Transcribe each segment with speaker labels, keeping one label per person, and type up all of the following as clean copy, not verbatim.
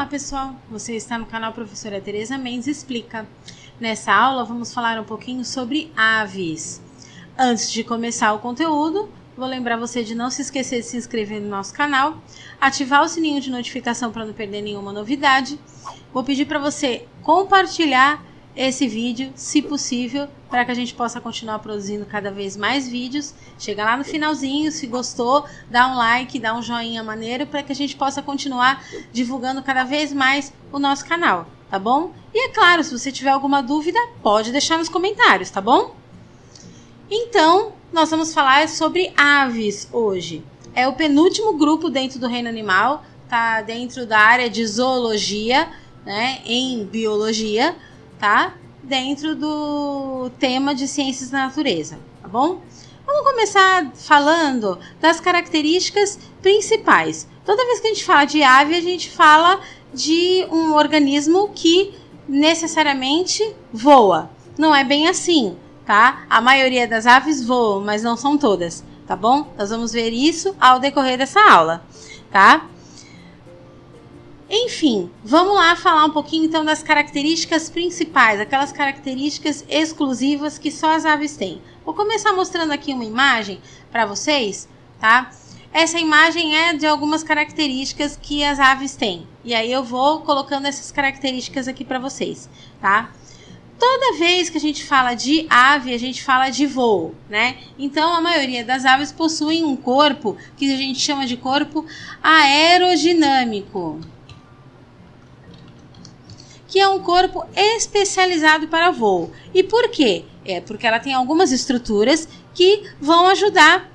Speaker 1: Olá pessoal, você está no canal Professora Tereza Mendes Explica. Nessa aula vamos falar um pouquinho sobre aves. Antes de começar o conteúdo, vou lembrar você de não se esquecer de se inscrever no nosso canal, ativar o sininho de notificação para não perder nenhuma novidade. Vou pedir para você compartilhar esse vídeo, se possível, para que a gente possa continuar produzindo cada vez mais vídeos. Chega lá no finalzinho, se gostou, dá um like, dá um joinha maneiro, para que a gente possa continuar divulgando cada vez mais o nosso canal, tá bom? E é claro, se você tiver alguma dúvida, pode deixar nos comentários, tá bom? Então, nós vamos falar sobre aves hoje. É o penúltimo grupo dentro do reino animal, tá dentro da área de zoologia, né, em biologia, tá? Dentro do tema de ciências da natureza, tá bom? Vamos começar falando das características principais. Toda vez que a gente fala de ave, a gente fala de um organismo que necessariamente voa. Não é bem assim, tá? A maioria das aves voam, mas não são todas, tá bom? Nós vamos ver isso ao decorrer dessa aula, tá? Enfim, vamos lá falar um pouquinho então das características principais, aquelas características exclusivas que só as aves têm. Vou começar mostrando aqui uma imagem para vocês, tá? Essa imagem é de algumas características que as aves têm. E aí eu vou colocando essas características aqui para vocês, tá? Toda vez que a gente fala de ave, a gente fala de voo, né? Então, a maioria das aves possuem um corpo que a gente chama de corpo aerodinâmico, que é um corpo especializado para voo. E por quê? É porque ela tem algumas estruturas que vão ajudar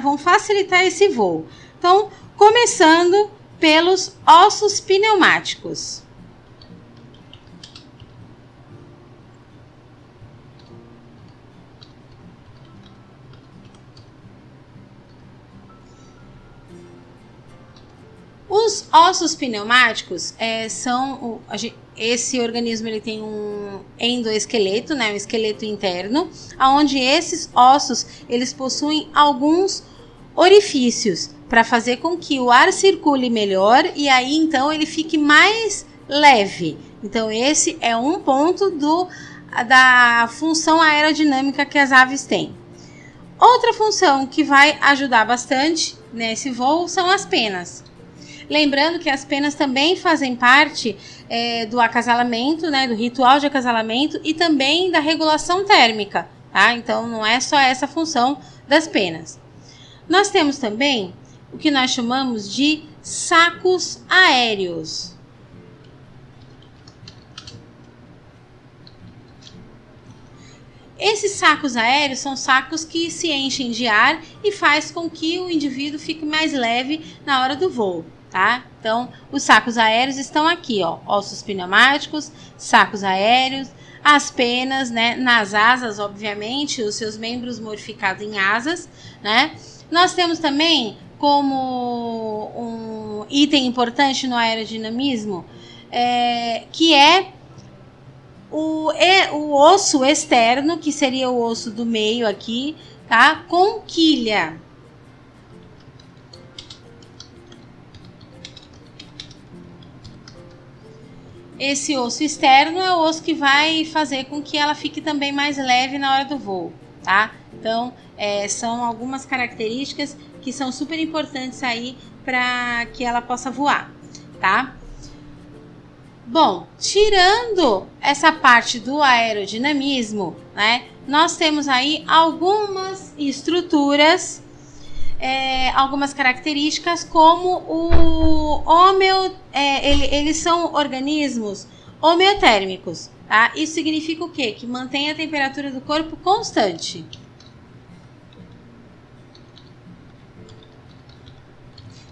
Speaker 1: vão facilitar esse voo. Então, começando pelos ossos pneumáticos. Os ossos pneumáticos esse organismo ele tem um endoesqueleto, né, um esqueleto interno, onde esses ossos eles possuem alguns orifícios para fazer com que o ar circule melhor e aí então ele fique mais leve. Então esse é um ponto da função aerodinâmica que as aves têm. Outra função que vai ajudar bastante nesse voo são as penas. Lembrando que as penas também fazem parte do acasalamento, né, do ritual de acasalamento e também da regulação térmica, tá? Então, não é só essa função das penas. Nós temos também o que nós chamamos de sacos aéreos. Esses sacos aéreos são sacos que se enchem de ar e faz com que o indivíduo fique mais leve na hora do voo. Tá? Então, os sacos aéreos estão aqui, ó, ossos pneumáticos, sacos aéreos, as penas, né, nas asas, obviamente, os seus membros modificados em asas, né? Nós temos também como um item importante no aerodinamismo, que é o osso externo, que seria o osso do meio aqui, tá? Com quilha. Esse osso externo é o osso que vai fazer com que ela fique também mais leve na hora do voo, tá? Então, são algumas características que são super importantes aí para que ela possa voar, tá? Bom, tirando essa parte do aerodinamismo, né? Nós temos aí algumas estruturas, algumas características como eles são organismos homeotérmicos, tá? Isso significa o quê? Que mantém a temperatura do corpo constante.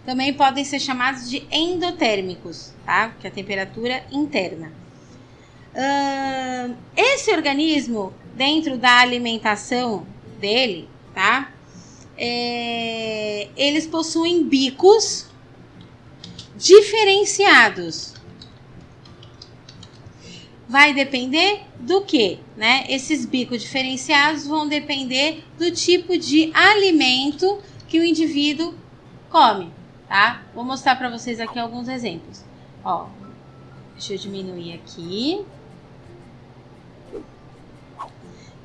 Speaker 1: Também podem ser chamados de endotérmicos, tá? Que é a temperatura interna. Esse organismo, dentro da alimentação dele, tá? Eles possuem bicos diferenciados. Vai depender do que, né? Esses bicos diferenciados vão depender do tipo de alimento que o indivíduo come, tá? Vou mostrar para vocês aqui alguns exemplos. Ó, deixa eu diminuir aqui.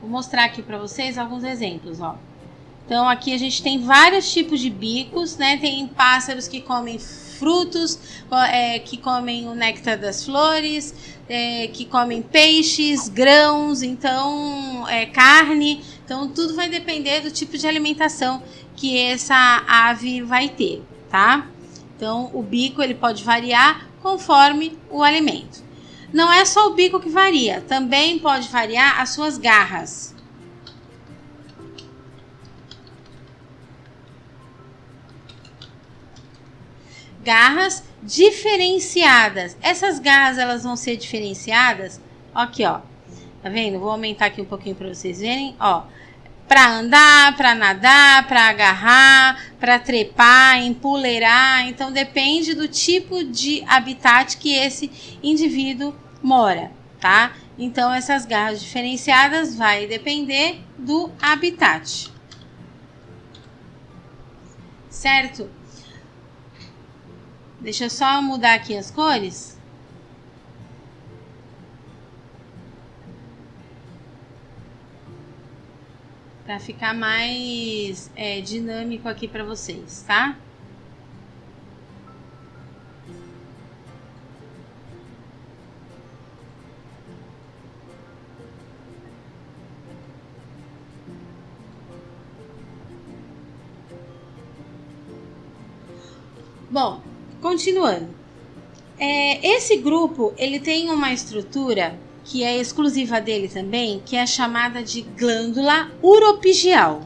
Speaker 1: Vou mostrar aqui para vocês alguns exemplos, ó. Então, aqui a gente tem vários tipos de bicos, né? Tem pássaros que comem frutos, que comem o néctar das flores, que comem peixes, grãos, então, carne. Então, tudo vai depender do tipo de alimentação que essa ave vai ter, tá? Então, o bico, ele pode variar conforme o alimento. Não é só o bico que varia, também pode variar as suas garras. Garras diferenciadas. Essas garras, elas vão ser diferenciadas, aqui, ó. Tá vendo? Vou aumentar aqui um pouquinho para vocês verem, ó. Para andar, para nadar, para agarrar, para trepar, empoleirar. Então, depende do tipo de habitat que esse indivíduo mora, tá? Então, essas garras diferenciadas vai depender do habitat. Certo? Deixa eu só mudar aqui as cores. Para ficar mais dinâmico aqui para vocês, tá? Bom, continuando. Esse grupo, ele tem uma estrutura que é exclusiva dele também, que é chamada de glândula uropigial.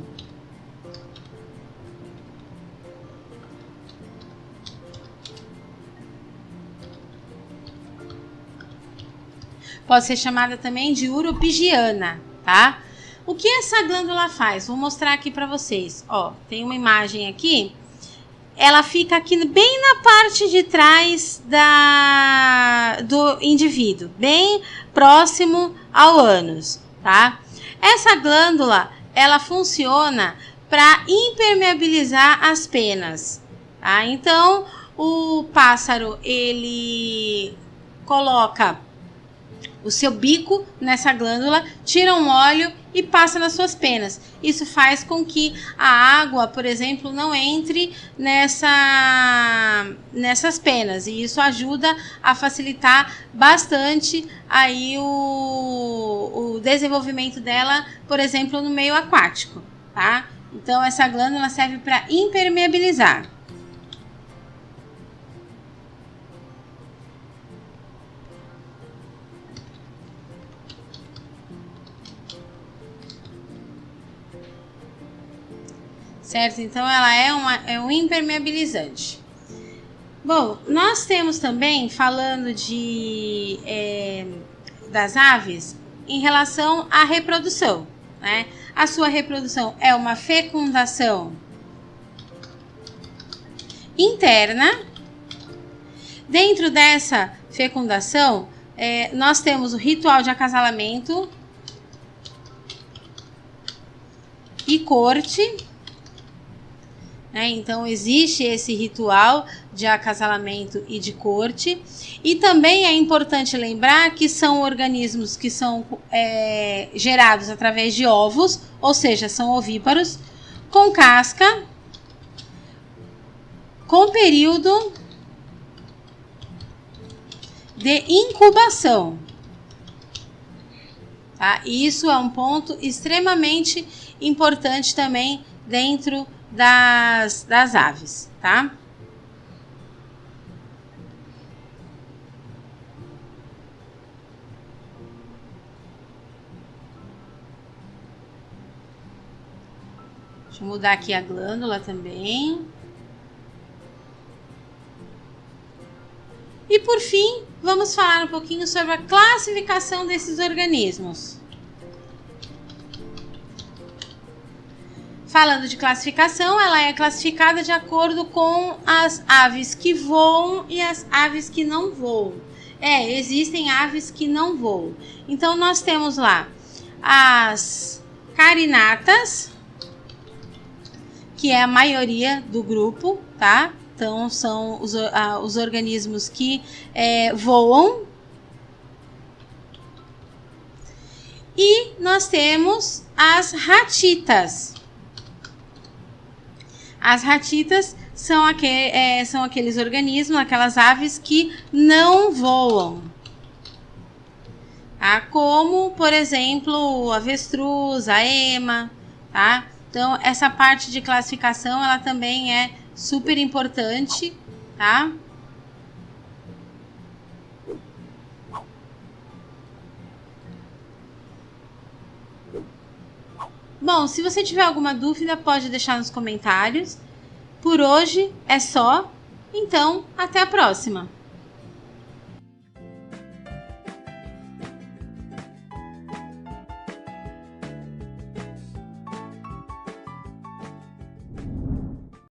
Speaker 1: Pode ser chamada também de uropigiana, tá? O que essa glândula faz? Vou mostrar aqui para vocês. Ó, tem uma imagem aqui. Ela fica aqui bem na parte de trás do indivíduo, bem próximo ao ânus, tá? Essa glândula, ela funciona para impermeabilizar as penas, tá? Então, o pássaro, ele coloca o seu bico nessa glândula, tira um óleo e passa nas suas penas. Isso faz com que a água, por exemplo, não entre nessas penas. E isso ajuda a facilitar bastante aí o desenvolvimento dela, por exemplo, no meio aquático, tá? Então, essa glândula serve para impermeabilizar. Certo? Então, ela é um impermeabilizante. Bom, nós temos também, falando das aves, em relação à reprodução, né? A sua reprodução é uma fecundação interna. Dentro dessa fecundação, nós temos o ritual de acasalamento e corte. Então, existe esse ritual de acasalamento e de corte. E também é importante lembrar que são organismos que são gerados através de ovos, ou seja, são ovíparos, com casca, com período de incubação. Tá? E isso é um ponto extremamente importante também dentro das aves, tá? Deixa eu mudar aqui a glândula também. E por fim, vamos falar um pouquinho sobre a classificação desses organismos. Falando de classificação, ela é classificada de acordo com as aves que voam e as aves que não voam. Existem aves que não voam. Então, nós temos lá as carinatas, que é a maioria do grupo, tá? Então, são os organismos que voam. E nós temos as ratitas. As ratitas são aqueles organismos, aquelas aves que não voam. Tá? Como, por exemplo, o avestruz, a ema, tá? Então, essa parte de classificação, ela também é super importante, tá? Bom, se você tiver alguma dúvida, pode deixar nos comentários. Por hoje é só, então até a próxima!